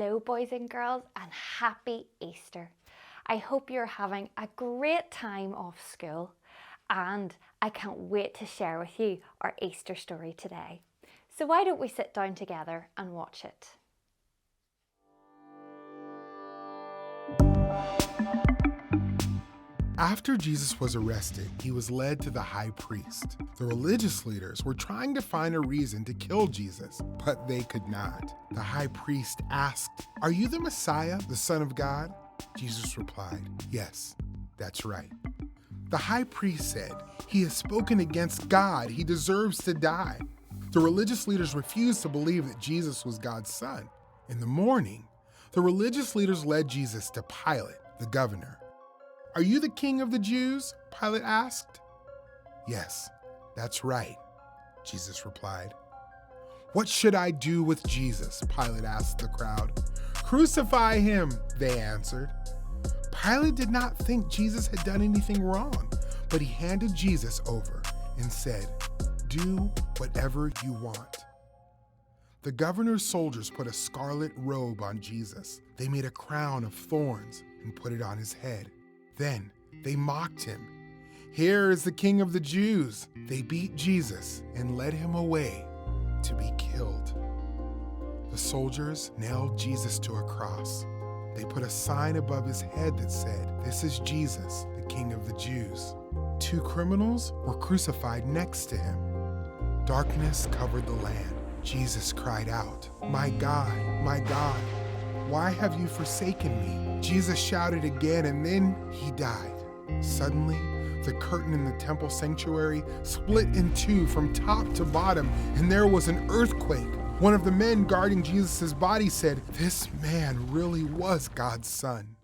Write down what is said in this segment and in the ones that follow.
Hello, boys and girls, and happy Easter. I hope you're having a great time off school, and I can't wait to share with you our Easter story today. So why don't we sit down together and watch it? After Jesus was arrested, he was led to the high priest. The religious leaders were trying to find a reason to kill Jesus, but they could not. The high priest asked, "Are you the Messiah, the Son of God?" Jesus replied, "Yes, that's right." The high priest said, "He has spoken against God. He deserves to die." The religious leaders refused to believe that Jesus was God's son. In the morning, the religious leaders led Jesus to Pilate, the governor. "Are you the king of the Jews?" Pilate asked. "Yes, that's right," Jesus replied. "What should I do with Jesus?" Pilate asked the crowd. "Crucify him," they answered. Pilate did not think Jesus had done anything wrong, but he handed Jesus over and said, "Do whatever you want." The governor's soldiers put a scarlet robe on Jesus. They made a crown of thorns and put it on his head. Then they mocked him. "Here is the King of the Jews." They beat Jesus and led him away to be killed. The soldiers nailed Jesus to a cross. They put a sign above his head that said, "This is Jesus, the King of the Jews." Two criminals were crucified next to him. Darkness covered the land. Jesus cried out, my God, why have you forsaken me?" Jesus shouted again, and then he died. Suddenly, the curtain in the temple sanctuary split in two from top to bottom, and there was an earthquake. One of the men guarding Jesus' body said, "This man really was God's son."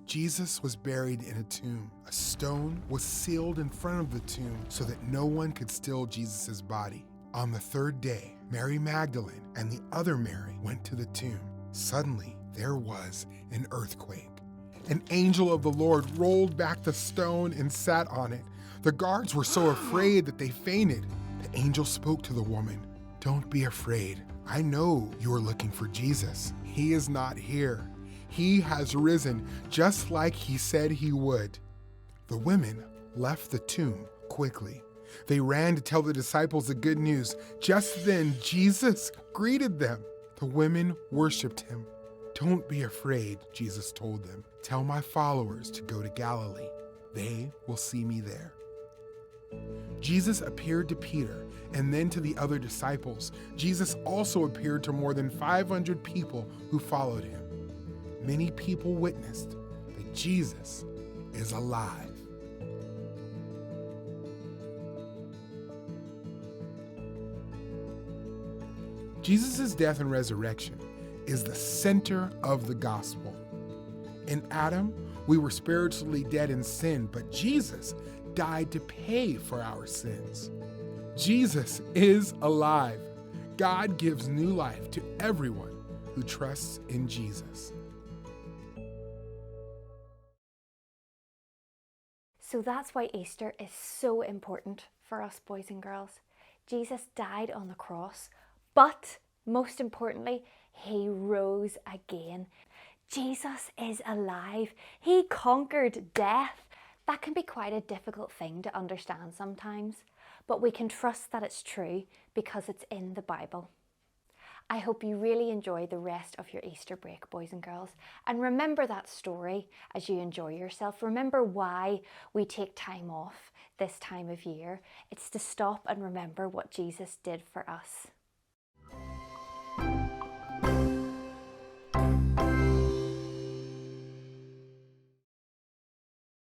Jesus was buried in a tomb. A stone was sealed in front of the tomb so that no one could steal Jesus' body. On the third day, Mary Magdalene and the other Mary went to the tomb. Suddenly, there was an earthquake. An angel of the Lord rolled back the stone and sat on it. The guards were so afraid that they fainted. The angel spoke to the woman, "Don't be afraid. I know you are looking for Jesus. He is not here. He has risen, just like he said he would." The women left the tomb quickly. They ran to tell the disciples the good news. Just then, Jesus greeted them. The women worshiped him. "Don't be afraid," Jesus told them. "Tell my followers to go to Galilee. They will see me there." Jesus appeared to Peter and then to the other disciples. Jesus also appeared to more than 500 people who followed him. Many people witnessed that Jesus is alive. Jesus' death and resurrection is the center of the gospel. In Adam, we were spiritually dead in sin, but Jesus died to pay for our sins. Jesus is alive. God gives new life to everyone who trusts in Jesus. So that's why Easter is so important for us, boys and girls. Jesus died on the cross, but most importantly, he rose again. Jesus is alive. He conquered death. That can be quite a difficult thing to understand sometimes, but we can trust that it's true because it's in the Bible. I hope you really enjoy the rest of your Easter break, boys and girls, and remember that story as you enjoy yourself. Remember why we take time off this time of year. It's to stop and remember what Jesus did for us.